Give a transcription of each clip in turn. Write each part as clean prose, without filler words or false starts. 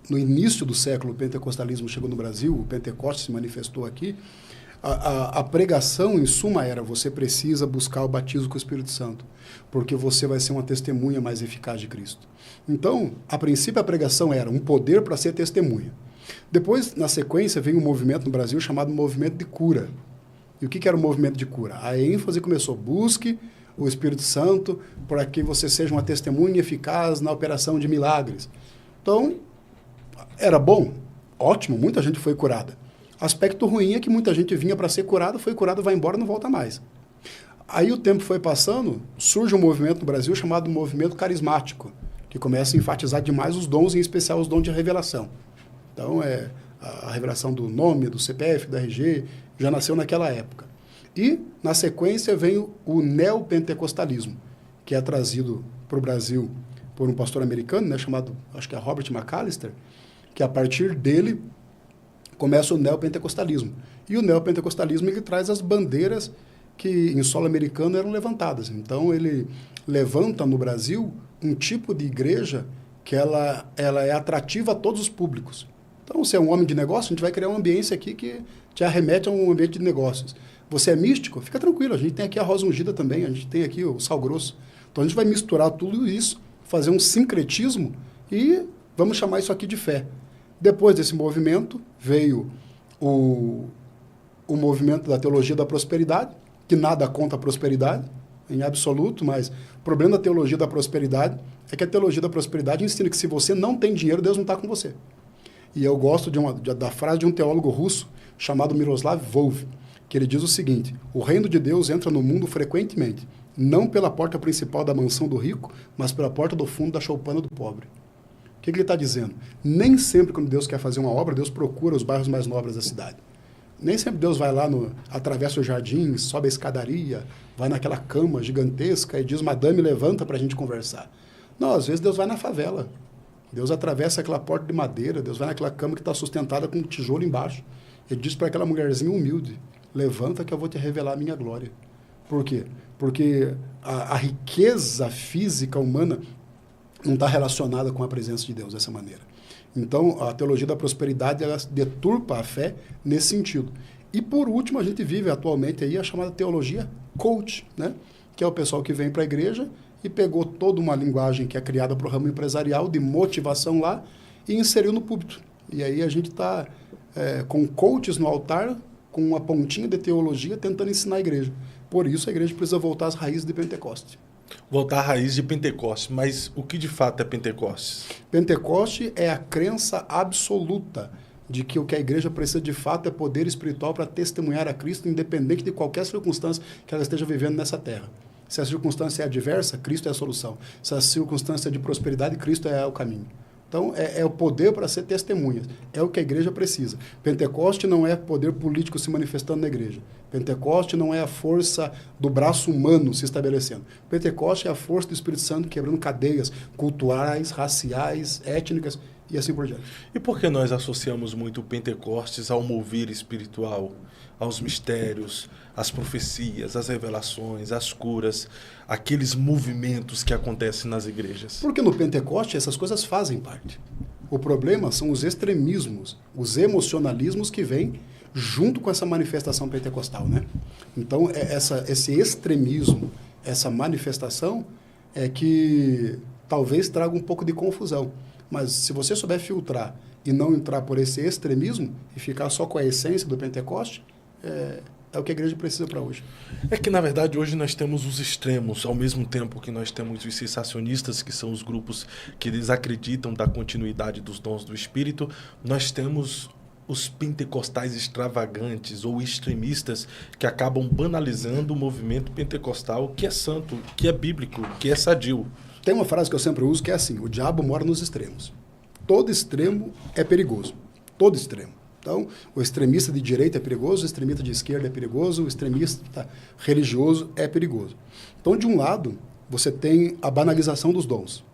no início do século, o pentecostalismo chegou no Brasil, o Pentecostes se manifestou aqui, a pregação, em suma, era: você precisa buscar o batismo com o Espírito Santo, porque você vai ser uma testemunha mais eficaz de Cristo. Então, a princípio, a pregação era um poder para ser testemunha. Depois, na sequência, veio um movimento no Brasil chamado movimento de cura. E o que era o movimento de cura? A ênfase começou: busque o Espírito Santo para que você seja uma testemunha eficaz na operação de milagres. Então, era bom, ótimo, muita gente foi curada. Aspecto ruim é que muita gente vinha para ser curada, foi curada, vai embora, não volta mais. Aí o tempo foi passando, surge um movimento no Brasil chamado movimento carismático, que começa a enfatizar demais os dons, em especial os dons de revelação. Então, a revelação do nome, do CPF, do RG, já nasceu naquela época. E, na sequência, vem o neopentecostalismo, que é trazido para o Brasil por um pastor americano, né, chamado, acho que é Robert McAllister, que a partir dele começa o neopentecostalismo. E o neopentecostalismo, ele traz as bandeiras que em solo americano eram levantadas. Então, ele levanta no Brasil um tipo de igreja que ela é atrativa a todos os públicos. Então, você é um homem de negócio, a gente vai criar um ambiente aqui que te arremete a um ambiente de negócios. Você é místico? Fica tranquilo, a gente tem aqui a rosa ungida também, a gente tem aqui o sal grosso. Então, a gente vai misturar tudo isso, fazer um sincretismo e vamos chamar isso aqui de fé. Depois desse movimento, veio o movimento da teologia da prosperidade, que nada contra a prosperidade, em absoluto, mas o problema da teologia da prosperidade é que a teologia da prosperidade ensina que se você não tem dinheiro, Deus não está com você. E eu gosto da frase de um teólogo russo chamado Miroslav Volf, que ele diz o seguinte: o reino de Deus entra no mundo frequentemente, não pela porta principal da mansão do rico, mas pela porta do fundo da choupana do pobre. O que ele está dizendo? Nem sempre, quando Deus quer fazer uma obra, Deus procura os bairros mais nobres da cidade. Nem sempre Deus vai lá, atravessa os jardins, sobe a escadaria, vai naquela cama gigantesca e diz: madame, levanta para a gente conversar. Não, às vezes Deus vai na favela. Deus atravessa aquela porta de madeira, Deus vai naquela cama que está sustentada com um tijolo embaixo. Ele diz para aquela mulherzinha humilde: levanta que eu vou te revelar a minha glória. Por quê? Porque a riqueza física humana não está relacionada com a presença de Deus dessa maneira. Então, a teologia da prosperidade, ela deturpa a fé nesse sentido. E, por último, a gente vive atualmente aí a chamada teologia coach, né? Que é o pessoal que vem para a igreja e pegou toda uma linguagem que é criada para o ramo empresarial, de motivação lá, e inseriu no púlpito. E aí a gente está com coaches no altar, com uma pontinha de teologia, tentando ensinar a igreja. Por isso, a igreja precisa voltar às raízes de Pentecostes. Voltar à raiz de Pentecostes. Mas o que de fato é Pentecostes? Pentecoste é a crença absoluta de que o que a igreja precisa de fato é poder espiritual para testemunhar a Cristo, independente de qualquer circunstância que ela esteja vivendo nessa terra. Se a circunstância é adversa, Cristo é a solução. Se a circunstância é de prosperidade, Cristo é o caminho. Então, é o poder para ser testemunha. É o que a igreja precisa. Pentecoste não é poder político se manifestando na igreja. Pentecoste não é a força do braço humano se estabelecendo. Pentecoste é a força do Espírito Santo quebrando cadeias culturais, raciais, étnicas e assim por diante. E por que nós associamos muito o Pentecostes ao mover espiritual, aos mistérios, às profecias, às revelações, às curas, aqueles movimentos que acontecem nas igrejas? Porque no Pentecoste essas coisas fazem parte. O problema são os extremismos, os emocionalismos que vêm junto com essa manifestação pentecostal, né? Então, esse extremismo, essa manifestação é que talvez traga um pouco de confusão. Mas se você souber filtrar e não entrar por esse extremismo e ficar só com a essência do Pentecoste, é o que a igreja precisa para hoje. É que, na verdade, hoje nós temos os extremos, ao mesmo tempo que nós temos os sensacionistas, que são os grupos que desacreditam da continuidade dos dons do Espírito, nós temos os pentecostais extravagantes ou extremistas que acabam banalizando o movimento pentecostal, que é santo, que é bíblico, que é sadio. Tem uma frase que eu sempre uso que é assim: o diabo mora nos extremos. Todo extremo é perigoso. Todo extremo. Então, o extremista de direita é perigoso, o extremista de esquerda é perigoso, o extremista religioso é perigoso. Então, de um lado, você tem a banalização dos dons,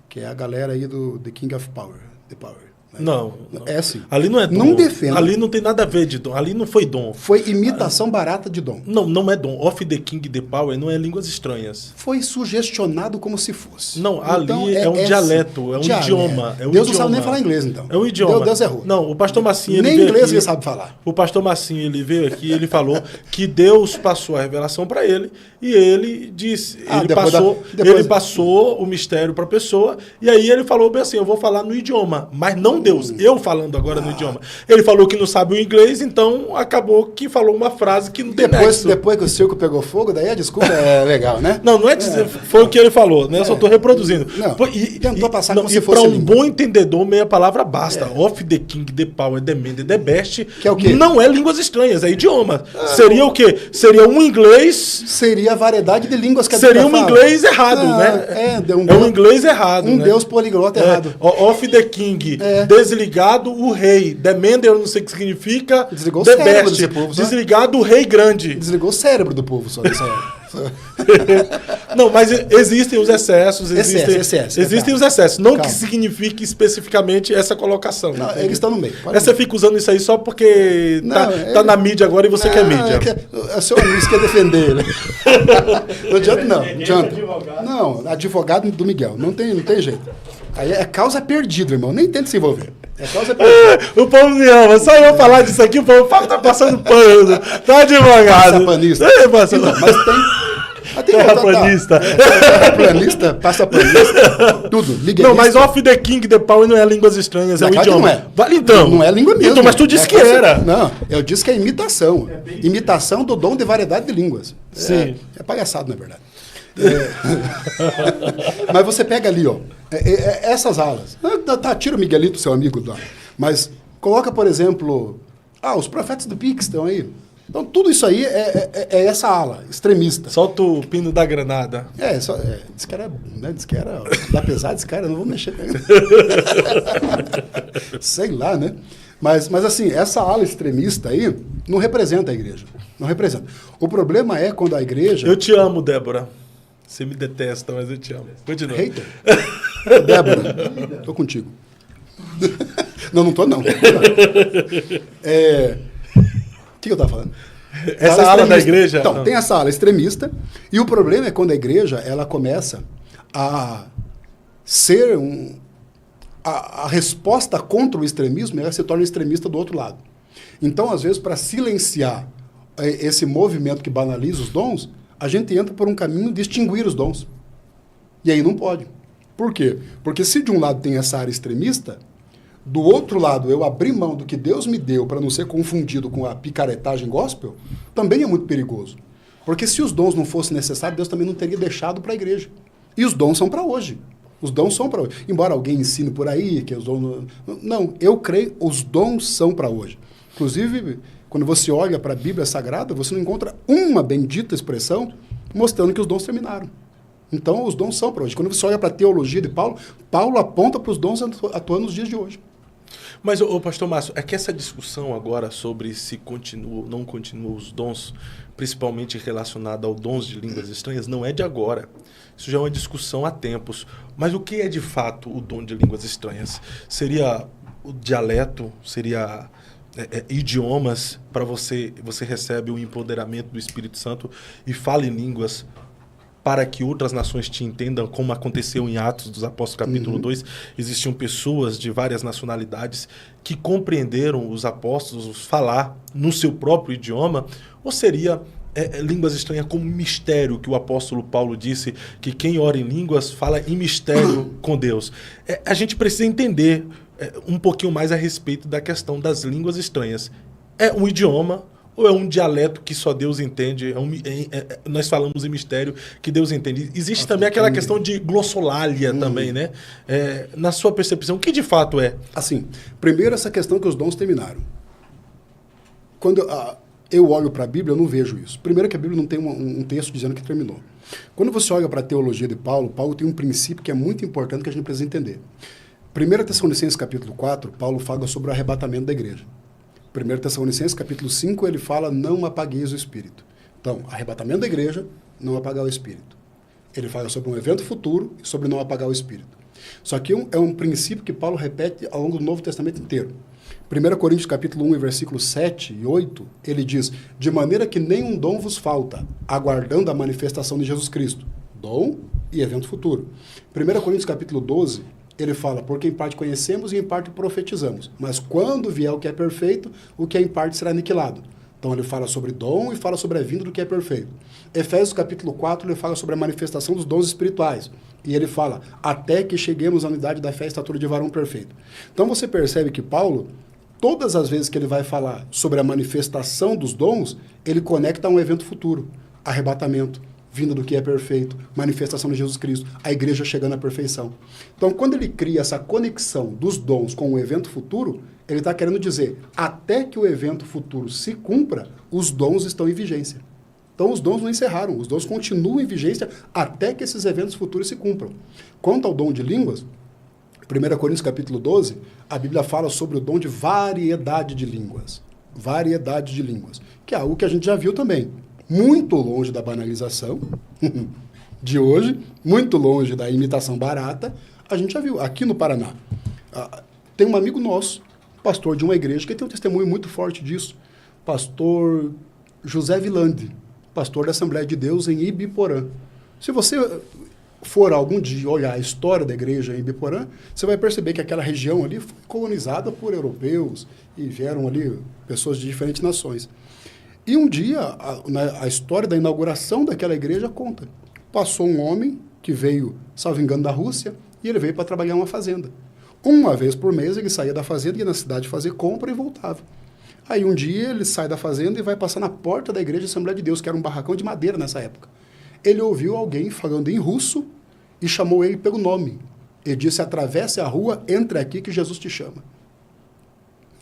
que é a galera aí do The King of Power, The Power, Não. É assim. Ali não é dom. Não defenda. Ali não tem nada a ver de dom. Ali não foi dom. Foi imitação barata de dom. Não, não é dom. Of the King, the Power não é línguas estranhas. Foi sugestionado como se fosse. Não, Então, ali é um dialeto, é um idioma. É um Deus não idioma. sabe nem falar inglês, então. É um idioma. Deus errou. Não, o pastor Massinho, ele nem veio inglês aqui, ele sabe falar. O pastor Massinho, ele veio aqui e ele falou que Deus passou a revelação para ele e ele disse, ele passou o mistério para a pessoa e aí ele falou bem assim, eu vou falar no idioma, mas não Deus, eu falando agora no idioma. Ele falou que não sabe o inglês, então acabou que falou uma frase que não tem nexo. Depois que o circo pegou fogo, daí a desculpa é legal, né? Não é dizer, foi o que ele falou, né? Eu só estou reproduzindo. Não, tentou passar como se fosse. E para um língua. bom entendedor, meia palavra basta. Of the King, the Power, the Man, the best. Que é o quê? Não é línguas estranhas, é idioma. Seria o quê? Seria um inglês. Seria a variedade de línguas que a Seria Bíblia um fala. inglês errado, né? Um inglês errado. Um né? Deus poliglota errado. Of the King, desligado o rei. The Man, eu não sei o que significa. Desligou the o cérebro best. desse povo, Desligado o rei grande. Desligou o cérebro do povo só nessa hora. Não, mas existem os excessos. Existem os excessos. Não que signifique especificamente essa colocação. Não, eles estão no meio. Você fica usando isso aí só porque tá na mídia agora e você quer mídia. É seu amigo que quer defender ele. Não adianta, não. Não, advogado do Miguel. Não tem jeito. Aí é causa perdida, irmão. Nem tenta se envolver. É causa perdida. O povo me ama. Só eu falar disso aqui, o povo tá passando pano. Tá advogado. Passapanista. Então, mas tem... Terraplanista. Terraplanista, passapanista, tudo. Miguelista. Não, mas Of the King, the Power não é línguas estranhas, é um idioma. Não é. Vale então. Não é língua mesmo. Então, mas tu disse que era. Não, eu disse que é imitação. Imitação do dom de variedade de línguas. Sim. É palhaçado, na verdade. Mas você pega ali, ó, essas alas. Tira o Miguelito, seu amigo, mas coloca, por exemplo, os profetas do Pix estão aí. Então, tudo isso aí é essa ala extremista. Solta o pino da granada. Diz que era, né, diz que era, dá pesado esse cara, eu não vou mexer. Sei lá, né? Mas assim, essa ala extremista aí não representa a igreja. Não representa. O problema é quando a igreja... Eu te amo, Débora. Você me detesta, mas eu te amo. Continua. Hater. Débora, tô contigo. Não tô não. O que eu estava falando? Essa ala da igreja? Então, não. Tem essa ala extremista, e o problema é quando a igreja ela começa a ser a resposta contra o extremismo, ela se torna extremista do outro lado. Então, às vezes, para silenciar esse movimento que banaliza os dons, a gente entra por um caminho de extinguir os dons. E aí não pode. Por quê? Porque se de um lado tem essa área extremista, do outro lado, eu abrir mão do que Deus me deu para não ser confundido com a picaretagem gospel, também é muito perigoso. Porque se os dons não fossem necessários, Deus também não teria deixado para a igreja. E os dons são para hoje. Os dons são para hoje. Embora alguém ensine por aí que os dons... Não, eu creio, os dons são para hoje. Inclusive, quando você olha para a Bíblia Sagrada, você não encontra uma bendita expressão mostrando que os dons terminaram. Então, os dons são para hoje. Quando você olha para a teologia de Paulo, Paulo aponta para os dons atuando nos dias de hoje. Mas, pastor Márcio, é que essa discussão agora sobre se continua ou não continua os dons, principalmente relacionada ao dons de línguas estranhas, não é de agora. Isso já é uma discussão há tempos. Mas o que é de fato o dom de línguas estranhas? Seria o dialeto? Seria idiomas? Para você recebe o empoderamento do Espírito Santo e fala em línguas para que outras nações te entendam, como aconteceu em Atos dos Apóstolos, capítulo 2, existiam pessoas de várias nacionalidades que compreenderam os apóstolos falar no seu próprio idioma, ou seria línguas estranhas como mistério, que o apóstolo Paulo disse, que quem ora em línguas fala em mistério com Deus. A gente precisa entender um pouquinho mais a respeito da questão das línguas estranhas. É um idioma ou é um dialeto que só Deus entende? Nós falamos em mistério que Deus entende. Existe também aquela questão de glossolalia também, né? Na sua percepção, o que de fato é? Assim, primeiro essa questão que os dons terminaram. Quando eu olho para a Bíblia, eu não vejo isso. Primeiro que a Bíblia não tem um texto dizendo que terminou. Quando você olha para a teologia de Paulo, Paulo tem um princípio que é muito importante que a gente precisa entender. 1 Tessalonicenses capítulo 4, Paulo fala sobre o arrebatamento da igreja. 1 Tessalonicenses, capítulo 5, ele fala, não apagueis o Espírito. Então, arrebatamento da igreja, não apagar o Espírito. Ele fala sobre um evento futuro e sobre não apagar o Espírito. Só que é um princípio que Paulo repete ao longo do Novo Testamento inteiro. 1 Coríntios capítulo 1, versículos 7 e 8, ele diz, de maneira que nenhum dom vos falta, aguardando a manifestação de Jesus Cristo. Dom e evento futuro. 1 Coríntios capítulo 12, ele fala, porque em parte conhecemos e em parte profetizamos, mas quando vier o que é perfeito, o que é em parte será aniquilado. Então ele fala sobre dom e fala sobre a vinda do que é perfeito. Efésios capítulo 4, ele fala sobre a manifestação dos dons espirituais. E ele fala, até que cheguemos à unidade da fé e estatura de varão perfeito. Então você percebe que Paulo, todas as vezes que ele vai falar sobre a manifestação dos dons, ele conecta a um evento futuro. Arrebatamento, vinda do que é perfeito, manifestação de Jesus Cristo, a igreja chegando à perfeição. Então, quando ele cria essa conexão dos dons com o evento futuro, ele está querendo dizer, até que o evento futuro se cumpra, os dons estão em vigência. Então, os dons não encerraram, os dons continuam em vigência até que esses eventos futuros se cumpram. Quanto ao dom de línguas, 1 Coríntios capítulo 12, a Bíblia fala sobre o dom de variedade de línguas. Variedade de línguas, que é algo que a gente já viu também. Muito longe da banalização de hoje, muito longe da imitação barata, a gente já viu. Aqui no Paraná, tem um amigo nosso, pastor de uma igreja, que tem um testemunho muito forte disso. Pastor José Vilande, pastor da Assembleia de Deus em Ibiporã. Se você for algum dia olhar a história da igreja em Ibiporã, você vai perceber que aquela região ali foi colonizada por europeus e vieram ali pessoas de diferentes nações. E um dia, a história da inauguração daquela igreja conta. Passou um homem que veio, salvo engano, da Rússia, e ele veio para trabalhar em uma fazenda. Uma vez por mês ele saía da fazenda, ia na cidade fazer compra e voltava. Aí um dia ele sai da fazenda e vai passar na porta da igreja Assembleia de Deus, que era um barracão de madeira nessa época. Ele ouviu alguém falando em russo e chamou ele pelo nome. Ele disse, atravesse a rua, entre aqui que Jesus te chama.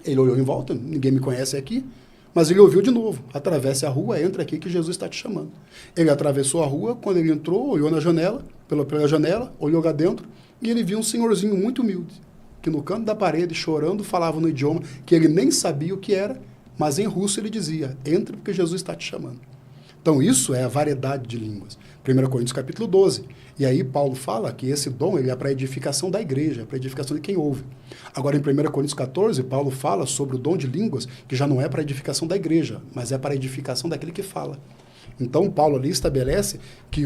Ele olhou em volta, ninguém me conhece aqui, mas ele ouviu de novo, atravesse a rua, entre aqui que Jesus está te chamando. Ele atravessou a rua, quando ele entrou, olhou na janela, pela janela, olhou lá dentro, e ele viu um senhorzinho muito humilde, que no canto da parede, chorando, falava no idioma que ele nem sabia o que era, mas em russo ele dizia, entre porque Jesus está te chamando. Então isso é a variedade de línguas. 1 Coríntios capítulo 12. E aí Paulo fala que esse dom ele é para a edificação da igreja, para a edificação de quem ouve. Agora em 1 Coríntios 14, Paulo fala sobre o dom de línguas, que já não é para a edificação da igreja, mas é para a edificação daquele que fala. Então Paulo ali estabelece que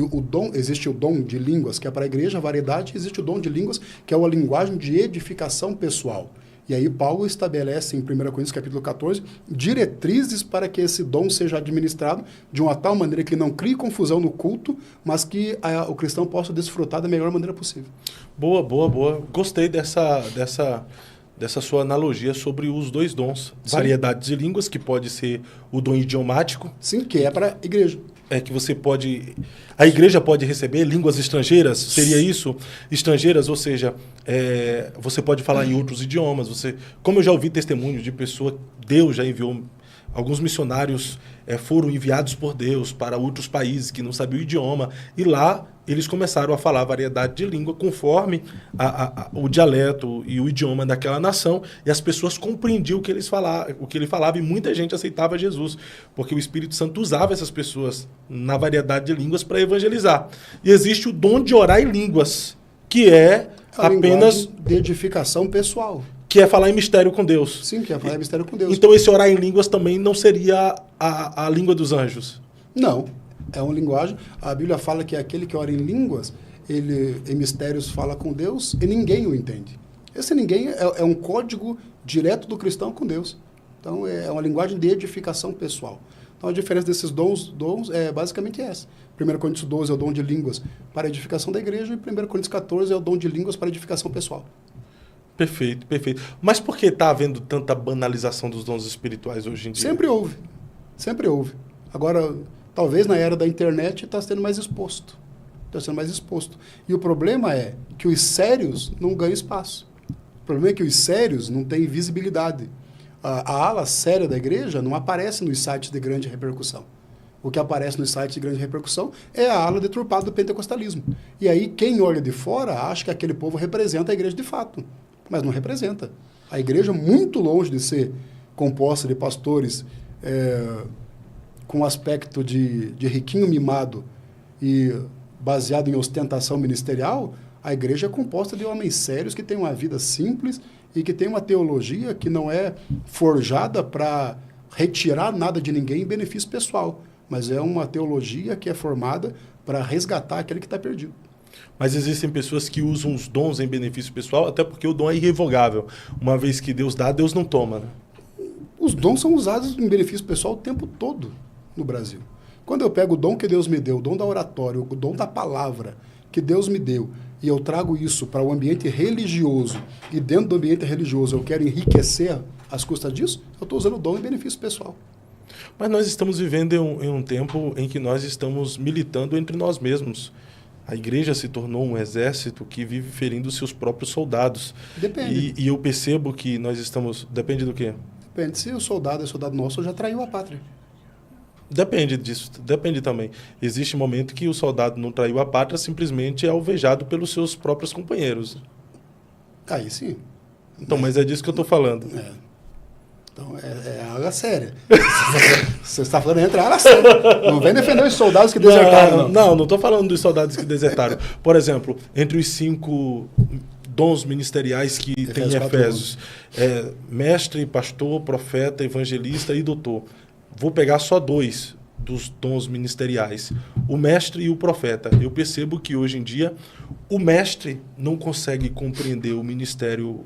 existe o dom de línguas, que é para a igreja, a variedade, existe o dom de línguas, que é uma linguagem de edificação pessoal. E aí Paulo estabelece em 1 Coríntios capítulo 14 diretrizes para que esse dom seja administrado de uma tal maneira que não crie confusão no culto, mas que o cristão possa desfrutar da melhor maneira possível. Boa, boa, boa. Gostei dessa sua analogia sobre os dois dons. Sim. Variedade de línguas, que pode ser o dom idiomático. Sim, que é para a igreja. É que você pode... A igreja pode receber línguas estrangeiras? Seria isso? Estrangeiras, ou seja, você pode falar em outros idiomas. Como eu já ouvi testemunhos de pessoa, Deus já enviou... Alguns missionários foram enviados por Deus para outros países que não sabiam o idioma. E lá eles começaram a falar variedade de língua conforme o dialeto e o idioma daquela nação. E as pessoas compreendiam o que ele falava e muita gente aceitava Jesus. Porque o Espírito Santo usava essas pessoas na variedade de línguas para evangelizar. E existe o dom de orar em línguas, que é apenas... de edificação pessoal. Que é falar em mistério com Deus. Sim, que é falar em mistério com Deus. Então esse orar em línguas também não seria a língua dos anjos? Não, é uma linguagem. A Bíblia fala que aquele que ora em línguas, ele em mistérios fala com Deus e ninguém o entende. Esse ninguém é um código direto do cristão com Deus. Então é uma linguagem de edificação pessoal. Então a diferença desses dons é basicamente essa. 1 Coríntios 12 é o dom de línguas para a edificação da igreja e 1 Coríntios 14 é o dom de línguas para a edificação pessoal. Perfeito, perfeito. Mas por que está havendo tanta banalização dos dons espirituais hoje em dia? Sempre houve. Sempre houve. Agora, talvez na era da internet está sendo mais exposto. Está sendo mais exposto. E o problema é que os sérios não ganham espaço. O problema é que os sérios não têm visibilidade. A ala séria da igreja não aparece nos sites de grande repercussão. O que aparece nos sites de grande repercussão é a ala deturpada do pentecostalismo. E aí, quem olha de fora acha que aquele povo representa a igreja de fato. Mas não representa. A igreja, muito longe de ser composta de pastores com aspecto de riquinho mimado e baseado em ostentação ministerial, A igreja é composta de homens sérios que têm uma vida simples e que têm uma teologia que não é forjada para retirar nada de ninguém em benefício pessoal, mas é uma teologia que é formada para resgatar aquele que está perdido. Mas existem pessoas que usam os dons em benefício pessoal, até porque o dom é irrevogável. Uma vez que Deus dá, Deus não toma, né? Os dons são usados em benefício pessoal o tempo todo no Brasil. Quando eu pego o dom que Deus me deu, o dom da oratória, o dom da palavra que Deus me deu, e eu trago isso para o ambiente religioso, e dentro do ambiente religioso eu quero enriquecer às custas disso, eu estou usando o dom em benefício pessoal. Mas nós estamos vivendo em um tempo em que nós estamos militando entre nós mesmos. A igreja se tornou um exército que vive ferindo seus próprios soldados. Depende. E eu percebo que nós estamos... Depende do quê? Depende. Se o soldado é soldado nosso, já traiu a pátria. Depende disso. Depende também. Existe momento que o soldado não traiu a pátria, simplesmente é alvejado pelos seus próprios companheiros. Aí sim. Então, mas é disso que eu estou falando. Então, é área séria. Você está falando entre a área séria. Não vem defender os soldados que desertaram, não. Não estou falando dos soldados que desertaram. Por exemplo, entre os 5 dons ministeriais que tem em Efésios, mestre, pastor, profeta, evangelista e doutor. Vou pegar só 2 dos dons ministeriais, o mestre e o profeta. Eu percebo que hoje em dia o mestre não consegue compreender o ministério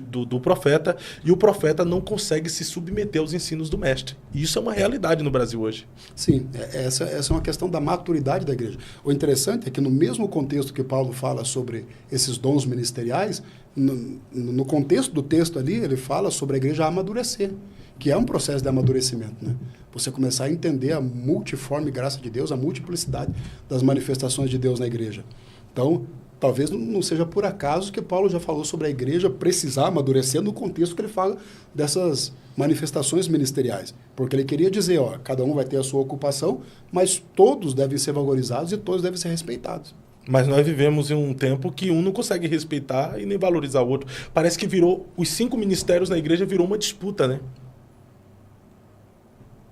do profeta, e o profeta não consegue se submeter aos ensinos do mestre. E isso é uma realidade no Brasil hoje. Sim, essa é uma questão da maturidade da igreja. O interessante é que no mesmo contexto que Paulo fala sobre esses dons ministeriais, no contexto do texto ali, ele fala sobre a igreja amadurecer, que é um processo de amadurecimento, né? Você começar a entender a multiforme graça de Deus, a multiplicidade das manifestações de Deus na igreja. Então, talvez não seja por acaso que Paulo já falou sobre a igreja precisar amadurecer no contexto que ele fala dessas manifestações ministeriais. Porque ele queria dizer, cada um vai ter a sua ocupação, mas todos devem ser valorizados e todos devem ser respeitados. Mas nós vivemos em um tempo que um não consegue respeitar e nem valorizar o outro. Parece que os 5 ministérios na igreja virou uma disputa, né?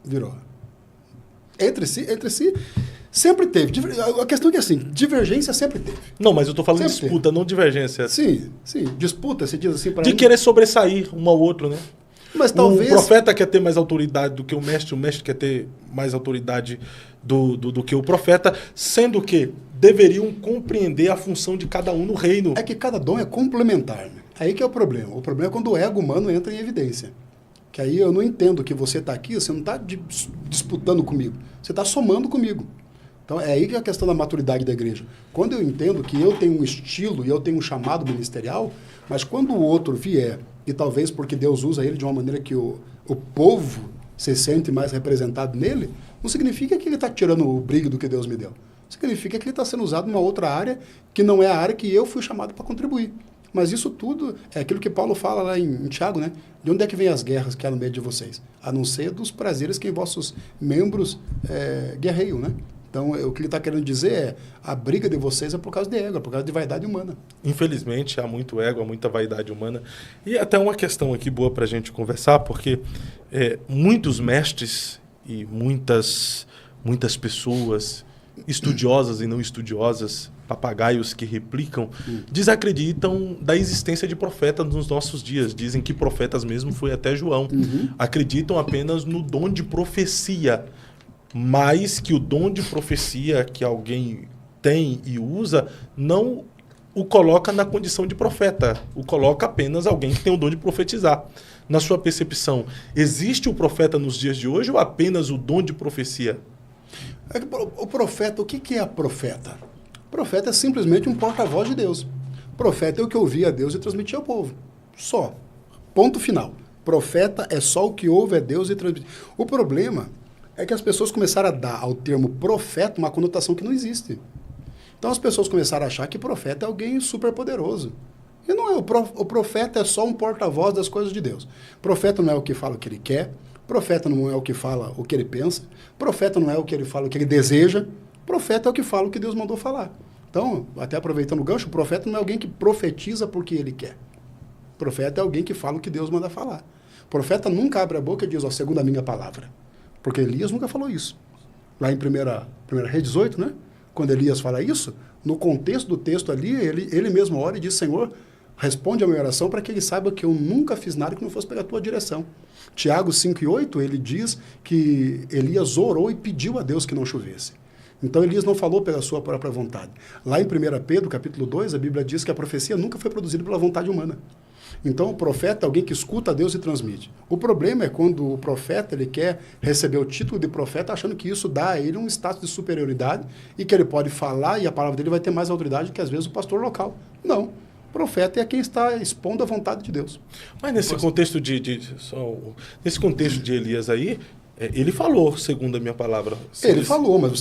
Virou. Entre si, sempre teve. A questão é que, assim, divergência sempre teve. Não, mas eu estou falando sempre disputa, teve. não divergência. Sim. Disputa, você diz assim para de querer sobressair um ao outro, né? Mas talvez... O profeta quer ter mais autoridade do que o mestre quer ter mais autoridade do que o profeta, sendo que deveriam compreender a função de cada um no reino. É que cada dom é complementar, né? Aí que é o problema. O problema é quando o ego humano entra em evidência. Que aí eu não entendo que você está aqui, você não está disputando comigo, você está somando comigo. Então é aí que é a questão da maturidade da igreja. Quando eu entendo que eu tenho um estilo e eu tenho um chamado ministerial, mas quando o outro vier, e talvez porque Deus usa ele de uma maneira que o povo se sente mais representado nele, não significa que ele está tirando o brilho do que Deus me deu. Significa que ele está sendo usado numa outra área que não é a área que eu fui chamado para contribuir. Mas isso tudo é aquilo que Paulo fala lá em Tiago, né? De onde é que vem as guerras que há no meio de vocês? A não ser dos prazeres que vossos membros guerreiam, né? Então, o que ele está querendo dizer é a briga de vocês é por causa de ego, é por causa de vaidade humana. Infelizmente, há muito ego, há muita vaidade humana. E até uma questão aqui boa para a gente conversar, porque muitos mestres e muitas pessoas estudiosas e não estudiosas, papagaios que replicam, desacreditam da existência de profeta nos nossos dias. Dizem que profetas mesmo foi até João. Acreditam apenas no dom de profecia, mas que o dom de profecia que alguém tem e usa não o coloca na condição de profeta, o coloca apenas alguém que tem o dom de profetizar. Na sua percepção, existe o profeta nos dias de hoje ou apenas o dom de profecia? O profeta, o que é a profeta? Profeta é simplesmente um porta-voz de Deus. Profeta é o que ouvia a Deus e transmitia ao povo. Só. Ponto final. Profeta é só o que ouve a Deus e transmite. O problema é que as pessoas começaram a dar ao termo profeta uma conotação que não existe. Então as pessoas começaram a achar que profeta é alguém super poderoso. E não é. O profeta é só um porta-voz das coisas de Deus. Profeta não é o que fala o que ele quer. Profeta não é o que fala o que ele pensa. Profeta não é o que ele fala o que ele deseja. Profeta é o que fala o que Deus mandou falar. Então, até aproveitando o gancho, o profeta não é alguém que profetiza porque ele quer. O profeta é alguém que fala o que Deus manda falar. O profeta nunca abre a boca e diz, segundo a minha palavra. Porque Elias nunca falou isso. Lá em 1 Reis 18, né? quando Elias fala isso, no contexto do texto ali, ele mesmo ora e diz, Senhor, responde a minha oração para que ele saiba que eu nunca fiz nada que não fosse pela tua direção. Tiago 5:8, ele diz que Elias orou e pediu a Deus que não chovesse. Então Elias não falou pela sua própria vontade. Lá em 1 Pedro, capítulo 2, a Bíblia diz que a profecia nunca foi produzida pela vontade humana. Então o profeta é alguém que escuta a Deus e transmite. O problema é quando o profeta ele quer receber o título de profeta achando que isso dá a ele um status de superioridade e que ele pode falar e a palavra dele vai ter mais autoridade que às vezes o pastor local. Não. O profeta é quem está expondo a vontade de Deus. Mas nesse contexto nesse contexto de Elias aí, ele falou, segundo a minha palavra. Ele falou, mas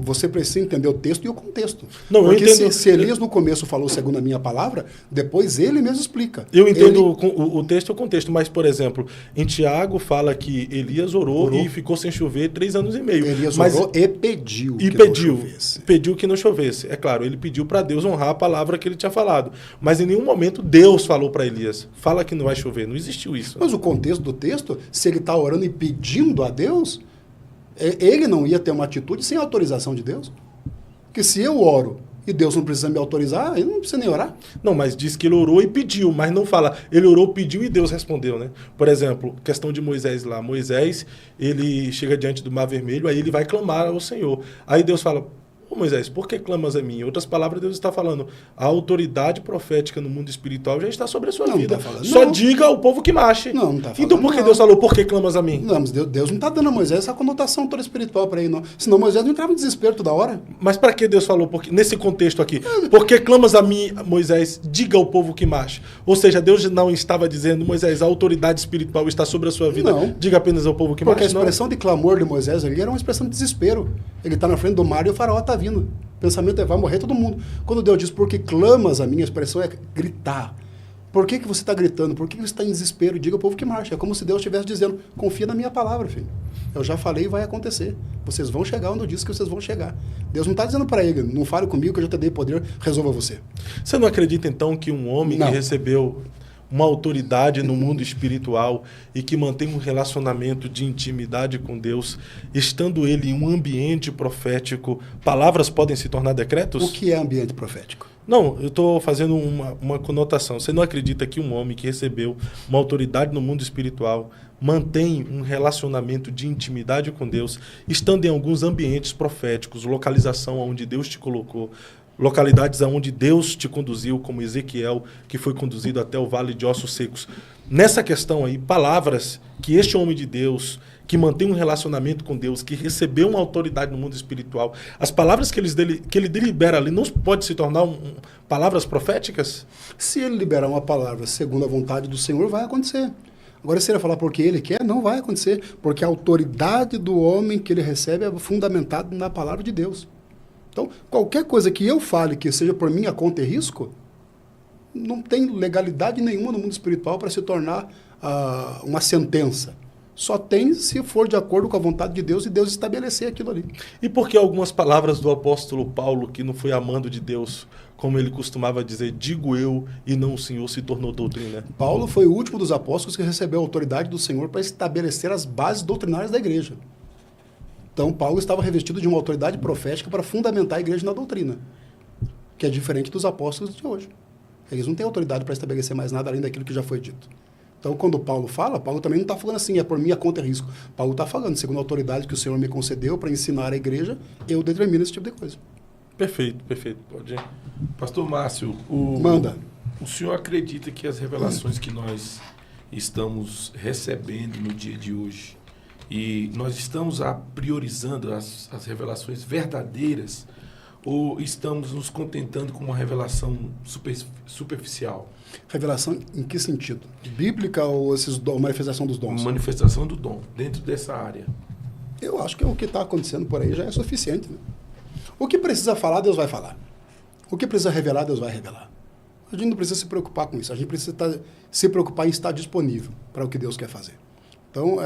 você precisa entender o texto e o contexto. Não, porque eu entendo, se Elias no começo falou segundo a minha palavra, depois ele mesmo explica. Eu entendo o texto e o contexto, mas, por exemplo, em Tiago fala que Elias orou e ficou sem chover 3 anos e meio. Elias orou e pediu Pediu que não chovesse. É claro, ele pediu para Deus honrar a palavra que ele tinha falado. Mas em nenhum momento Deus falou para Elias, fala que não vai chover. Não existiu isso. Mas o contexto do texto, se ele está orando e pedindo a Deus, ele não ia ter uma atitude sem autorização de Deus? Porque se eu oro e Deus não precisa me autorizar, ele não precisa nem orar. Não, mas diz que ele orou e pediu, mas não fala, ele orou, pediu e Deus respondeu, né? Por exemplo, questão de Moisés lá. Moisés, ele chega diante do Mar Vermelho, aí ele vai clamar ao Senhor. Aí Deus fala, ô Moisés, por que clamas a mim? Em outras palavras, Deus está falando, a autoridade profética no mundo espiritual já está sobre a sua vida. Só diga ao povo que marche. Não está falando. Então por que Deus falou, por que clamas a mim? Não, mas Deus não está dando a Moisés essa conotação toda espiritual para ele, não. Senão Moisés não entrava em desespero toda hora. Mas para que Deus falou? Porque, nesse contexto aqui, por que clamas a mim, Moisés, diga ao povo que marche? Ou seja, Deus não estava dizendo, Moisés, a autoridade espiritual está sobre a sua vida, não. Diga apenas ao povo que marche. Porque a expressão de clamor de Moisés ali era uma expressão de desespero. Ele está na frente do mar e o faraó está vindo. O pensamento é, vai morrer todo mundo. Quando Deus diz, porque clamas a minha expressão é gritar. Por que você está gritando? Por que você está em desespero? Diga ao povo que marcha. É como se Deus estivesse dizendo, confia na minha palavra, filho. Eu já falei e vai acontecer. Vocês vão chegar onde eu disse que vocês vão chegar. Deus não está dizendo para ele, não fale comigo que eu já te dei poder, resolva você. Você não acredita então que um homem que recebeu uma autoridade no mundo espiritual e que mantém um relacionamento de intimidade com Deus, estando ele em um ambiente profético, palavras podem se tornar decretos? O que é ambiente profético? Não, eu estou fazendo uma conotação. Você não acredita que um homem que recebeu uma autoridade no mundo espiritual mantém um relacionamento de intimidade com Deus, estando em alguns ambientes proféticos, localização onde Deus te colocou, localidades aonde Deus te conduziu, como Ezequiel, que foi conduzido até o Vale de Ossos Secos. Nessa questão aí, palavras que este homem de Deus, que mantém um relacionamento com Deus, que recebeu uma autoridade no mundo espiritual, as palavras que ele delibera ali não pode se tornar palavras proféticas? Se ele liberar uma palavra segundo a vontade do Senhor, vai acontecer. Agora, se ele falar porque ele quer, não vai acontecer, porque a autoridade do homem que ele recebe é fundamentada na palavra de Deus. Então, qualquer coisa que eu fale que seja por minha conta e risco, não tem legalidade nenhuma no mundo espiritual para se tornar uma sentença. Só tem se for de acordo com a vontade de Deus e Deus estabelecer aquilo ali. E por que algumas palavras do apóstolo Paulo, que não foi amando de Deus, como ele costumava dizer, digo eu e não o Senhor, se tornou doutrina? Paulo foi o último dos apóstolos que recebeu a autoridade do Senhor para estabelecer as bases doutrinárias da igreja. Então, Paulo estava revestido de uma autoridade profética para fundamentar a igreja na doutrina, que é diferente dos apóstolos de hoje. Eles não têm autoridade para estabelecer mais nada além daquilo que já foi dito. Então, quando Paulo fala, Paulo também não está falando assim, é por minha conta e risco. Paulo está falando, segundo a autoridade que o Senhor me concedeu para ensinar a igreja, eu determino esse tipo de coisa. Perfeito, perfeito. Pode ir. Pastor Márcio, Manda. O senhor acredita que as revelações que nós estamos recebendo no dia de hoje, e nós estamos priorizando as revelações verdadeiras ou estamos nos contentando com uma revelação superficial? Revelação em que sentido? Bíblica ou manifestação dos dons? Manifestação do dom, dentro dessa área. Eu acho que o que está acontecendo por aí já é suficiente. Né? O que precisa falar, Deus vai falar. O que precisa revelar, Deus vai revelar. A gente não precisa se preocupar com isso. A gente precisa se preocupar em estar disponível para o que Deus quer fazer. Então,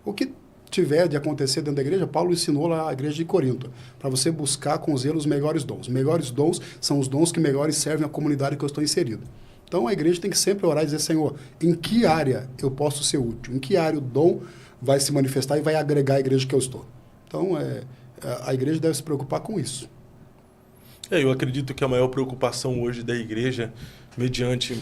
o que tiver de acontecer dentro da igreja, Paulo ensinou lá a igreja de Corinto, para você buscar com zelo os melhores dons. Os melhores dons são os dons que melhores servem à comunidade que eu estou inserido. Então, a igreja tem que sempre orar e dizer, Senhor, em que área eu posso ser útil? Em que área o dom vai se manifestar e vai agregar a igreja que eu estou? Então, a igreja deve se preocupar com isso. Eu acredito que a maior preocupação hoje da igreja, mediante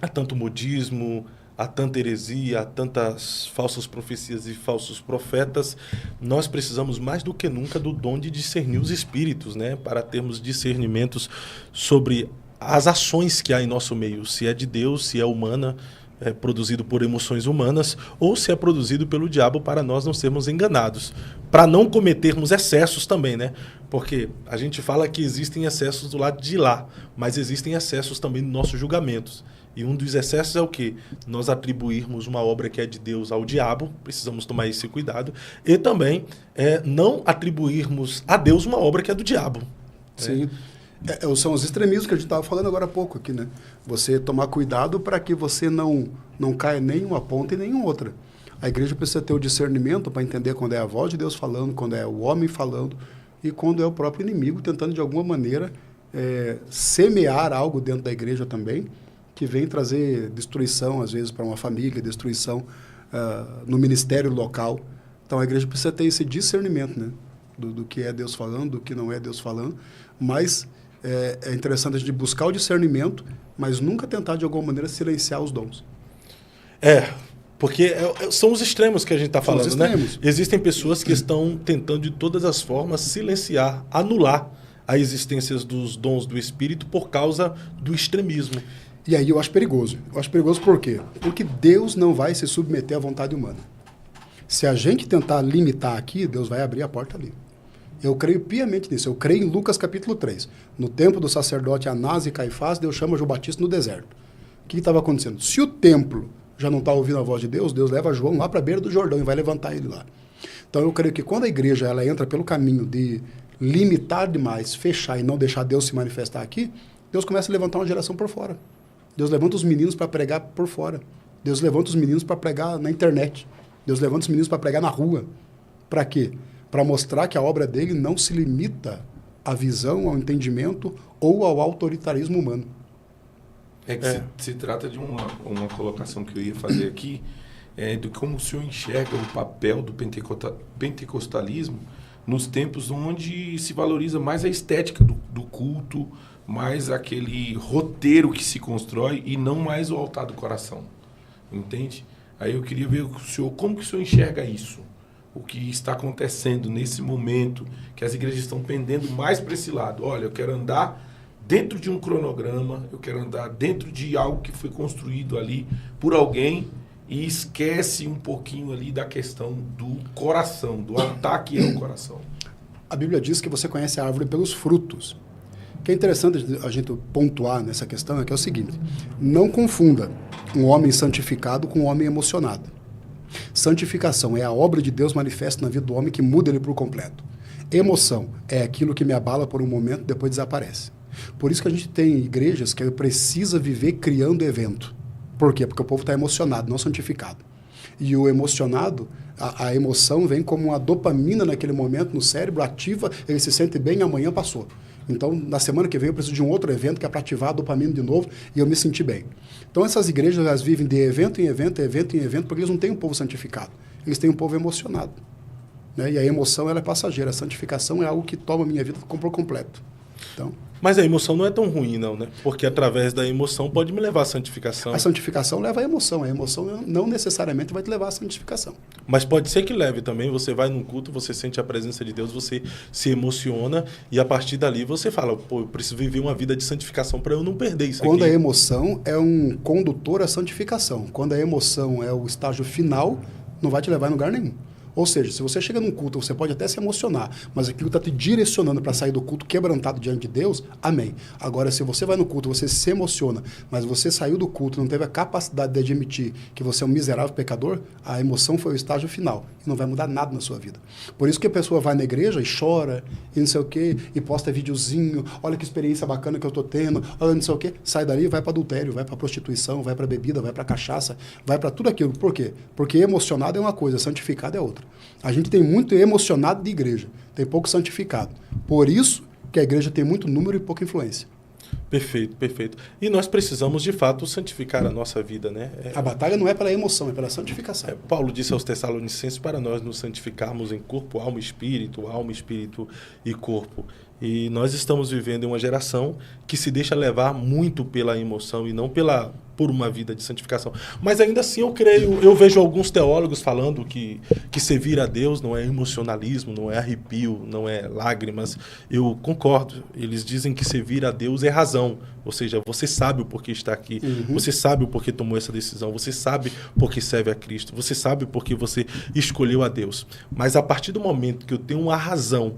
a tanto modismo, a tanta heresia, a tantas falsas profecias e falsos profetas, nós precisamos mais do que nunca do dom de discernir os espíritos, né? Para termos discernimentos sobre as ações que há em nosso meio, se é de Deus, se é humana, é produzido por emoções humanas, ou se é produzido pelo diabo, para nós não sermos enganados, para não cometermos excessos também, né? Porque a gente fala que existem excessos do lado de lá, mas existem excessos também nos nossos julgamentos. E um dos excessos é o quê? Nós atribuirmos uma obra que é de Deus ao diabo, precisamos tomar esse cuidado, e também não atribuirmos a Deus uma obra que é do diabo. Sim. São os extremismos que a gente estava falando agora há pouco aqui, né? Você tomar cuidado para que você não caia nem uma ponta e nem outra. A igreja precisa ter o discernimento para entender quando é a voz de Deus falando, quando é o homem falando e quando é o próprio inimigo tentando de alguma maneira semear algo dentro da igreja também, que vem trazer destruição, às vezes, para uma família, destruição no ministério local. Então, a igreja precisa ter esse discernimento, né? Do que é Deus falando, do que não é Deus falando, mas é interessante a gente buscar o discernimento, mas nunca tentar, de alguma maneira, silenciar os dons. Porque são os extremos que a gente está falando, né? Existem pessoas que estão tentando, de todas as formas, silenciar, anular a existência dos dons do Espírito por causa do extremismo. E aí eu acho perigoso. Eu acho perigoso por quê? Porque Deus não vai se submeter à vontade humana. Se a gente tentar limitar aqui, Deus vai abrir a porta ali. Eu creio piamente nisso. Eu creio em Lucas capítulo 3. No tempo do sacerdote Anás e Caifás, Deus chama João Batista no deserto. O que estava acontecendo? Se o templo já não está ouvindo a voz de Deus, Deus leva João lá para a beira do Jordão e vai levantar ele lá. Então eu creio que quando a igreja ela entra pelo caminho de limitar demais, fechar e não deixar Deus se manifestar aqui, Deus começa a levantar uma geração por fora. Deus levanta os meninos para pregar por fora. Deus levanta os meninos para pregar na internet. Deus levanta os meninos para pregar na rua. Para quê? Para mostrar que a obra dele não se limita à visão, ao entendimento ou ao autoritarismo humano. Se trata de uma colocação que eu ia fazer aqui, de como o senhor enxerga o papel do pentecostalismo nos tempos onde se valoriza mais a estética do culto, mais aquele roteiro que se constrói e não mais o altar do coração. Entende? Aí eu queria ver o senhor, como que o senhor enxerga isso? O que está acontecendo nesse momento, que as igrejas estão pendendo mais para esse lado. Olha, eu quero andar dentro de um cronograma, eu quero andar dentro de algo que foi construído ali por alguém e esquece um pouquinho ali da questão do coração, do altar que é o coração. A Bíblia diz que você conhece a árvore pelos frutos. O que é interessante a gente pontuar nessa questão é que é o seguinte: não confunda um homem santificado com um homem emocionado. Santificação é a obra de Deus manifesta na vida do homem que muda ele por completo. Emoção é aquilo que me abala por um momento e depois desaparece. Por isso que a gente tem igrejas que precisa viver criando evento. Por quê? Porque o povo está emocionado, não santificado. E o emocionado, a emoção vem como uma dopamina naquele momento no cérebro, ativa, ele se sente bem e amanhã passou. Então, na semana que vem, eu preciso de um outro evento que é para ativar a dopamina de novo e eu me sentir bem. Então, essas igrejas, elas vivem de evento em evento, evento em evento, porque eles não têm um povo santificado. Eles têm um povo emocionado. Né? E a emoção, ela é passageira. A santificação é algo que toma a minha vida por completo. Então, mas a emoção não é tão ruim, não, né? Porque através da emoção pode me levar à santificação. A santificação leva à emoção. A emoção não necessariamente vai te levar à santificação. Mas pode ser que leve também. Você vai num culto, você sente a presença de Deus, você se emociona e a partir dali você fala, pô, eu preciso viver uma vida de santificação para eu não perder isso Quando aqui. a emoção é um condutor à santificação. Quando a emoção é o estágio final, não vai te levar em lugar nenhum. Ou seja, se você chega num culto, você pode até se emocionar, mas aquilo está te direcionando para sair do culto quebrantado diante de Deus, amém. Agora, se você vai no culto, você se emociona, mas você saiu do culto, não teve a capacidade de admitir que você é um miserável pecador, a emoção foi o estágio final e não vai mudar nada na sua vida. Por isso que a pessoa vai na igreja e chora, e não sei o quê, e posta videozinho, olha que experiência bacana que eu estou tendo, olha não sei o quê, sai dali e vai para adultério, vai para prostituição, vai para bebida, vai para cachaça, vai para tudo aquilo. Por quê? Porque emocionado é uma coisa, santificado é outra. A gente tem muito emocionado de igreja, tem pouco santificado. Por isso que a igreja tem muito número e pouca influência. Perfeito, perfeito. E nós precisamos, de fato, santificar a nossa vida, né? A batalha não é pela emoção, é pela santificação. Paulo disse aos Tessalonicenses para nós nos santificarmos em corpo, alma espírito e corpo. E nós estamos vivendo em uma geração que se deixa levar muito pela emoção e não por uma vida de santificação. Mas ainda assim eu vejo alguns teólogos falando que servir a Deus não é emocionalismo, não é arrepio, não é lágrimas. Eu concordo. Eles dizem que servir a Deus é razão. Ou seja, você sabe o porquê está aqui, você sabe o porquê tomou essa decisão, você sabe porquê serve a Cristo, você sabe porquê você escolheu a Deus. Mas a partir do momento que eu tenho uma razão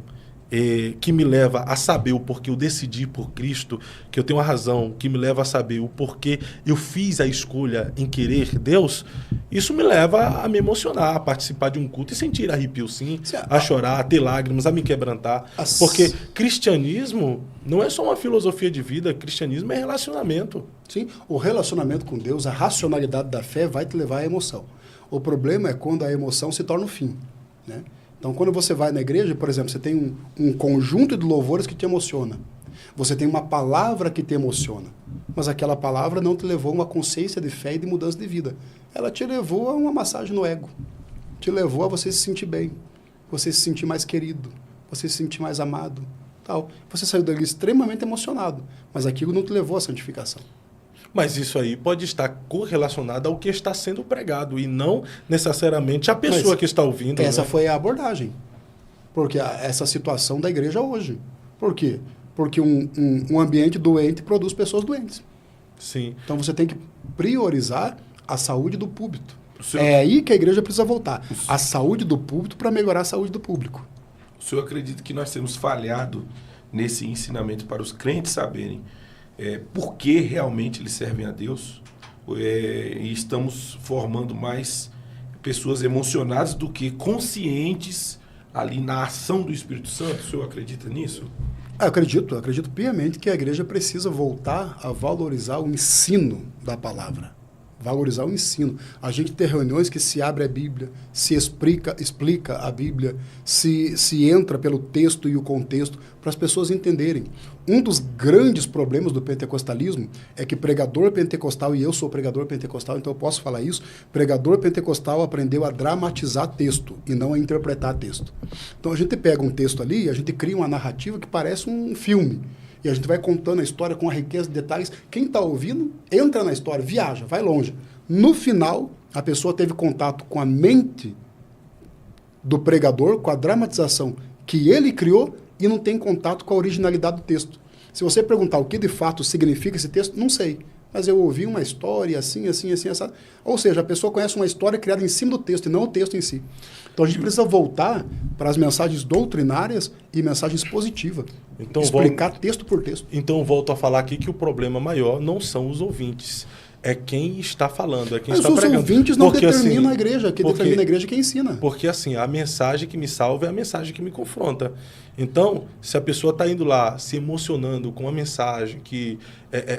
que me leva a saber o porquê eu decidi por Cristo, que eu tenho uma razão que me leva a saber o porquê eu fiz a escolha em querer Deus, isso me leva a me emocionar, a participar de um culto e sentir arrepio sim, a chorar, a ter lágrimas, a me quebrantar. Porque cristianismo não é só uma filosofia de vida, cristianismo é relacionamento. Sim, o relacionamento com Deus, a racionalidade da fé vai te levar à emoção. O problema é quando a emoção se torna o fim, né? Então, quando você vai na igreja, por exemplo, você tem um conjunto de louvores que te emociona. Você tem uma palavra que te emociona. Mas aquela palavra não te levou a uma consciência de fé e de mudança de vida. Ela te levou a uma massagem no ego. Te levou a você se sentir bem. Você se sentir mais querido. Você se sentir mais amado. Tal. Você saiu dali extremamente emocionado. Mas aquilo não te levou à santificação. Mas isso aí pode estar correlacionado ao que está sendo pregado e não necessariamente a pessoa que está ouvindo. Essa né? foi a abordagem. Porque essa situação da igreja hoje. Por quê? Porque um ambiente doente produz pessoas doentes. Sim. Então você tem que priorizar a saúde do púlpito. É aí que a igreja precisa voltar. A saúde do púlpito para melhorar a saúde do público. O senhor acredita que nós temos falhado nesse ensinamento para os crentes saberem por que realmente eles servem a Deus? E estamos formando mais pessoas emocionadas do que conscientes ali na ação do Espírito Santo? O senhor acredita nisso? Eu acredito piamente que a igreja precisa voltar a valorizar o ensino da palavra. Valorizar o ensino. A gente tem reuniões que se abre a Bíblia, se explica a Bíblia, se entra pelo texto e o contexto, para as pessoas entenderem. Um dos grandes problemas do pentecostalismo é que pregador pentecostal, e eu sou pregador pentecostal, então eu posso falar isso, pregador pentecostal aprendeu a dramatizar texto e não a interpretar texto. Então a gente pega um texto ali e a gente cria uma narrativa que parece um filme. E a gente vai contando a história com a riqueza de detalhes. Quem está ouvindo, entra na história, viaja, vai longe. No final, a pessoa teve contato com a mente do pregador, com a dramatização que ele criou e não tem contato com a originalidade do texto. Se você perguntar o que de fato significa esse texto, não sei. Mas eu ouvi uma história assim, assim, assim, assim. Ou seja, a pessoa conhece uma história criada em cima do texto e não o texto em si. Então a gente precisa voltar para as mensagens doutrinárias e mensagens positivas. Então, explicar texto por texto. Então, volto a falar aqui que o problema maior não são os ouvintes. É quem está falando, é quem está pregando. Mas os ouvintes não determinam assim, a igreja. Quem determina a igreja é quem ensina. Porque, assim, a mensagem que me salva é a mensagem que me confronta. Então, se a pessoa está indo lá se emocionando com uma mensagem que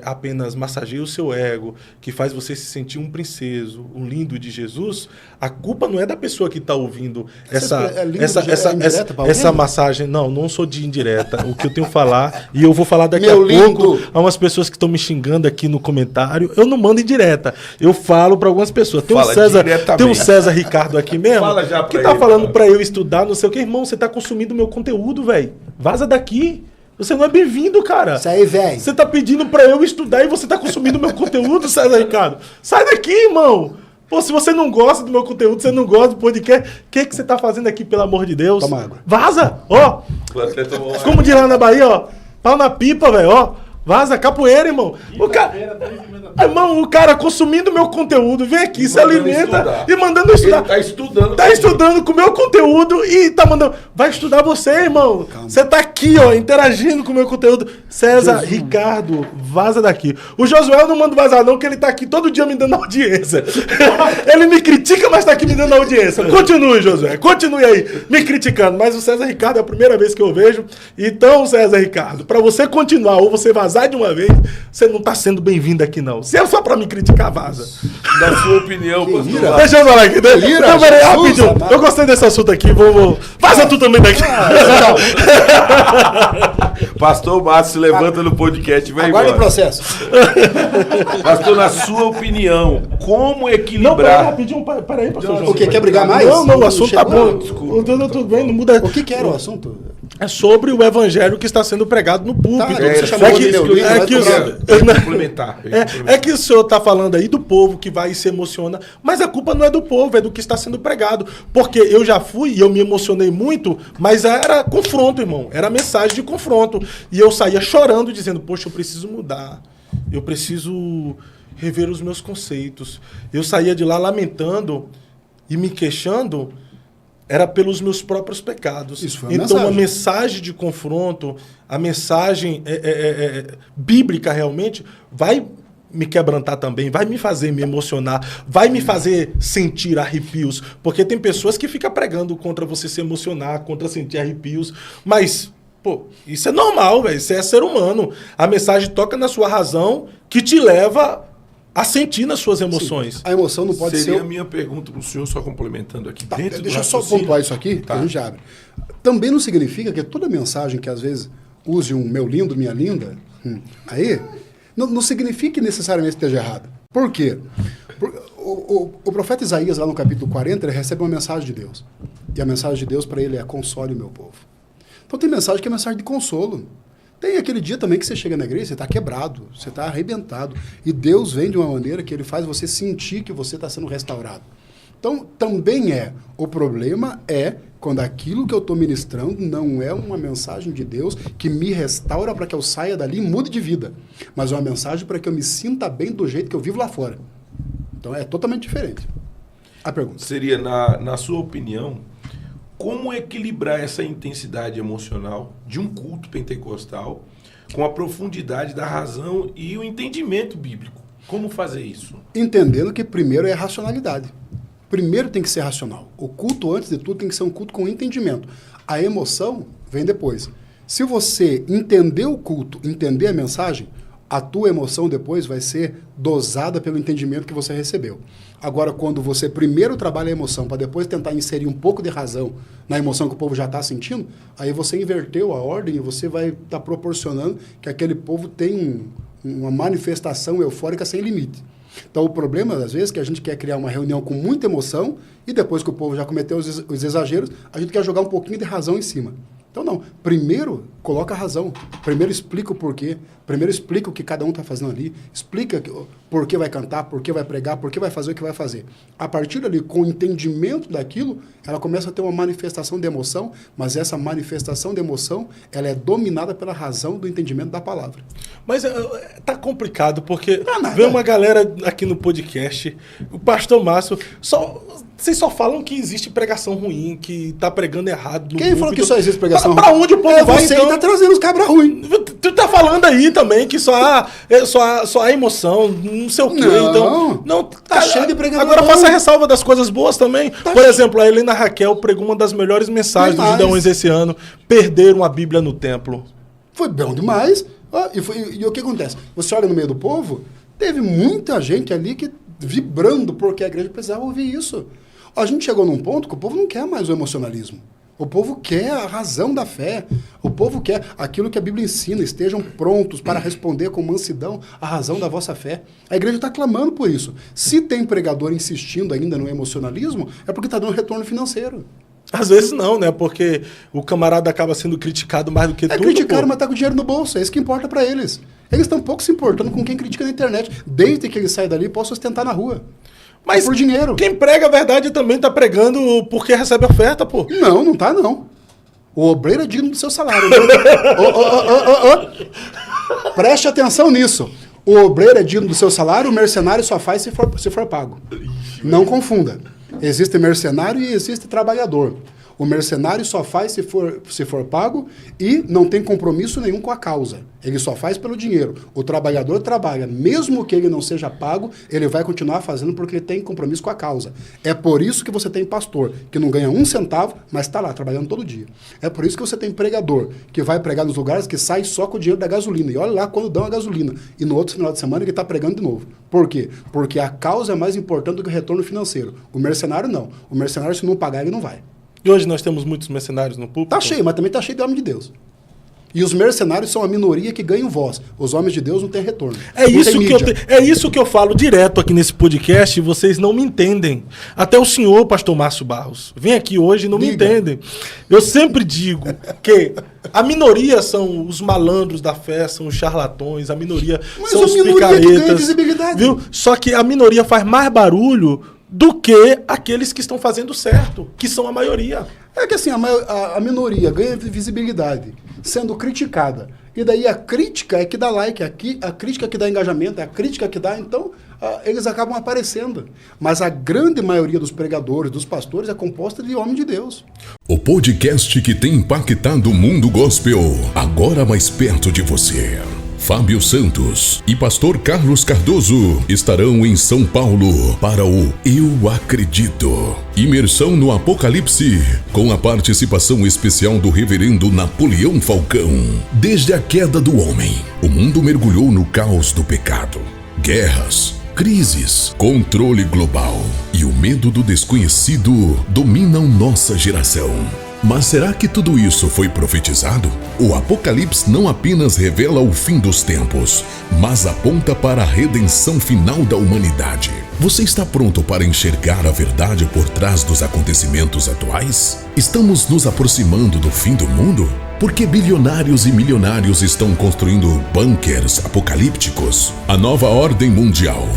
apenas massageia o seu ego, que faz você se sentir um princeso, um lindo de Jesus, a culpa não é da pessoa que está ouvindo essa massagem. Não sou de indireta. O que eu tenho que falar, e eu vou falar daqui a pouco a umas pessoas que estão me xingando aqui no comentário, eu não mando indireta. Eu falo para algumas pessoas. Tem um César Ricardo aqui mesmo, que está falando para eu estudar, não sei o que. Irmão, você está consumindo meu conteúdo, velho. Vaza daqui. Você não é bem-vindo, cara. Isso aí, velho. Você tá pedindo pra eu estudar e você tá consumindo meu conteúdo, César Ricardo. Sai daqui, irmão. Pô, se você não gosta do meu conteúdo, você não gosta do podcast, o que você tá fazendo aqui, pelo amor de Deus? Toma água. Vaza, ó. Como diz lá na Bahia, ó. Pau na pipa, velho, ó. Vaza, capoeira, irmão. O cara consumindo meu conteúdo, vem aqui, se alimenta e mandando estudar. Ele tá estudando. Tá estudando com o meu conteúdo e tá mandando. Vai estudar você, irmão. Você tá aqui, ó, interagindo com o meu conteúdo. César Ricardo, vaza daqui. O Josué eu não mando vazar, não, que ele tá aqui todo dia me dando audiência. Ele me critica, mas tá aqui me dando audiência. Continue, Josué. Continue aí, me criticando. Mas o César Ricardo é a primeira vez que eu vejo. Então, César Ricardo, pra você continuar ou você vazar vazar de uma vez, você não tá sendo bem-vindo aqui, não. Se é só pra me criticar, vaza. Na sua opinião, pastor Márcio. Deixa eu falar aqui. Não, peraí, rapidinho. Eu gostei desse assunto aqui, vou... Vaza tu também daqui. Pastor Márcio se levanta no podcast, vai Aguarde o embora. processo. Pastor, na sua opinião, como Não, peraí, equilibrar... rapidinho, peraí, pastor João. O que? Quer brigar mais? Não, o assunto tá chegou? bom. Desculpa. Tudo bem, não muda. O que era o assunto? É sobre o evangelho que está sendo pregado no púlpito. Tá, você chamou É de meu livro, vai complementar. É que o senhor está falando aí do povo que vai e se emociona, mas a culpa não é do povo, é do que está sendo pregado. Porque eu já fui e eu me emocionei muito, mas era confronto, irmão. Era mensagem de confronto. E eu saía chorando, dizendo, poxa, eu preciso mudar. Eu preciso rever os meus conceitos. Eu saía de lá lamentando e me queixando, era pelos meus próprios pecados. Isso foi uma então, mensagem. a mensagem de confronto, a mensagem bíblica realmente, vai me quebrantar também, vai me fazer me emocionar, vai me fazer sentir arrepios. Porque tem pessoas que ficam pregando contra você se emocionar, contra sentir arrepios, mas... Pô, isso é normal, velho. Isso é ser humano. A mensagem toca na sua razão que te leva a sentir nas suas emoções. Sim, a emoção não pode Seria ser... a minha pergunta para o senhor, só complementando aqui. Tá, dentro deixa eu do só raciocínio. pontuar isso aqui, Tá. que a gente abre. Também não significa que toda mensagem que às vezes use um meu lindo, minha linda, aí, não significa que necessariamente esteja errado. Por quê? O profeta Isaías, lá no capítulo 40, ele recebe uma mensagem de Deus. E a mensagem de Deus para ele é: console o meu povo. Então tem mensagem que é mensagem de consolo. Tem aquele dia também que você chega na igreja, você está quebrado, você está arrebentado. E Deus vem de uma maneira que ele faz você sentir que você está sendo restaurado. Então, também o problema é quando aquilo que eu estou ministrando não é uma mensagem de Deus que me restaura para que eu saia dali e mude de vida, mas é uma mensagem para que eu me sinta bem do jeito que eu vivo lá fora. Então, é totalmente diferente. A pergunta. Seria, na sua opinião, como equilibrar essa intensidade emocional de um culto pentecostal com a profundidade da razão e o entendimento bíblico? Como fazer isso? Entendendo que primeiro é a racionalidade. Primeiro tem que ser racional. O culto, antes de tudo, tem que ser um culto com entendimento. A emoção vem depois. Se você entender o culto, entender a mensagem, a tua emoção depois vai ser dosada pelo entendimento que você recebeu. Agora, quando você primeiro trabalha a emoção para depois tentar inserir um pouco de razão na emoção que o povo já está sentindo, aí você inverteu a ordem e você vai estar proporcionando que aquele povo tenha uma manifestação eufórica sem limite. Então, o problema, às vezes, é que a gente quer criar uma reunião com muita emoção e depois que o povo já cometeu os exageros, a gente quer jogar um pouquinho de razão em cima. Então, não. Primeiro, coloca a razão. Primeiro, explica o porquê. Primeiro, explica o que cada um está fazendo ali. Explica por que vai cantar, por que vai pregar, por que vai fazer o que vai fazer. A partir dali, com o entendimento daquilo, ela começa a ter uma manifestação de emoção, mas essa manifestação de emoção, ela é dominada pela razão do entendimento da palavra. Mas tá complicado, porque vem uma galera aqui no podcast, o pastor Márcio, vocês só falam que existe pregação ruim, que tá pregando errado. Quem falou que só existe pregação ruim? Pra onde o povo vai, você então? tá trazendo os cabras ruins. Tu tá falando aí também que só há emoção, não sei o quê. Então, tá cheio de pregador. Agora faça a ressalva das coisas boas também. Por exemplo, a Helena Raquel pregou uma das melhores mensagens dos Gideões esse ano. Perderam a Bíblia no templo. Foi bom demais. E o que acontece? Você olha no meio do povo, teve muita gente ali que vibrando porque a igreja precisava ouvir isso. A gente chegou num ponto que o povo não quer mais o emocionalismo. O povo quer a razão da fé. O povo quer aquilo que a Bíblia ensina. Estejam prontos para responder com mansidão a razão da vossa fé. A igreja está clamando por isso. Se tem pregador insistindo ainda no emocionalismo, é porque está dando retorno financeiro. Às vezes não, né? Porque o camarada acaba sendo criticado mais do que tudo. Criticaram, mas tá com dinheiro no bolso. É isso que importa para eles. Eles estão pouco se importando com quem critica na internet. Desde que ele sai dali, possa sustentar na rua. Mas por dinheiro. Quem prega a verdade também tá pregando porque recebe oferta, pô. Não tá, não. O obreiro é digno do seu salário. Preste atenção nisso. O obreiro é digno do seu salário, o mercenário só faz se for pago. Não confunda. Existe mercenário e existe trabalhador. O mercenário só faz se for pago e não tem compromisso nenhum com a causa. Ele só faz pelo dinheiro. O trabalhador trabalha, mesmo que ele não seja pago, ele vai continuar fazendo porque ele tem compromisso com a causa. É por isso que você tem pastor, que não ganha 1 centavo, mas está lá, trabalhando todo dia. É por isso que você tem pregador, que vai pregar nos lugares que sai só com o dinheiro da gasolina. E olha lá quando dão a gasolina. E no outro final de semana ele está pregando de novo. Por quê? Porque a causa é mais importante do que o retorno financeiro. O mercenário não. O mercenário, se não pagar, ele não vai. E hoje nós temos muitos mercenários no púlpito? Tá cheio, mas também tá cheio de homem de Deus. E os mercenários são a minoria que ganham voz. Os homens de Deus não têm retorno. É isso que eu falo direto aqui nesse podcast e vocês não me entendem. Até o senhor, pastor Márcio Barros, vem aqui hoje e não me entendem. Eu sempre digo que a minoria são os malandros da fé, são os charlatões, a minoria são os picaretas. Viu? Só que a minoria faz mais barulho do que aqueles que estão fazendo certo, que são a maioria. É que assim, a minoria ganha visibilidade sendo criticada. E daí a crítica é que dá like, a crítica é que dá engajamento, é a crítica que dá, então eles acabam aparecendo. Mas a grande maioria dos pregadores, dos pastores, é composta de homem de Deus. O podcast que tem impactado o mundo gospel, agora mais perto de você. Fábio Santos e pastor Carlos Cardoso estarão em São Paulo para o Eu Acredito. Imersão no Apocalipse, com a participação especial do reverendo Napoleão Falcão. Desde a queda do homem, o mundo mergulhou no caos do pecado. Guerras, crises, controle global e o medo do desconhecido dominam nossa geração. Mas será que tudo isso foi profetizado? O Apocalipse não apenas revela o fim dos tempos, mas aponta para a redenção final da humanidade. Você está pronto para enxergar a verdade por trás dos acontecimentos atuais? Estamos nos aproximando do fim do mundo? Porque bilionários e milionários estão construindo bunkers apocalípticos? A nova ordem mundial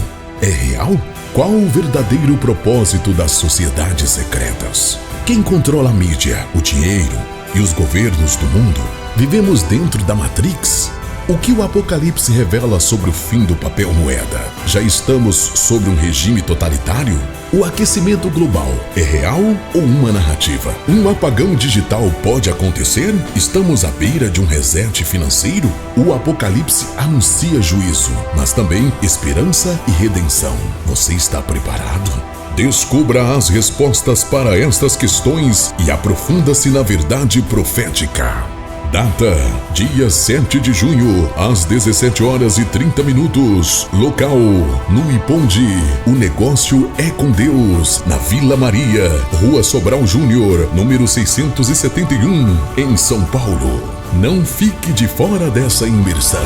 é real? Qual o verdadeiro propósito das sociedades secretas? Quem controla a mídia, o dinheiro e os governos do mundo? Vivemos dentro da Matrix? O que o Apocalipse revela sobre o fim do papel moeda? Já estamos sobre um regime totalitário? O aquecimento global é real ou uma narrativa? Um apagão digital pode acontecer? Estamos à beira de um reset financeiro? O Apocalipse anuncia juízo, mas também esperança e redenção. Você está preparado? Descubra as respostas para estas questões e aprofunda-se na verdade profética. Data: dia 7 de junho, às 17h30. Local: no Iponde. O negócio é com Deus, na Vila Maria, Rua Sobral Júnior, número 671, em São Paulo. Não fique de fora dessa imersão.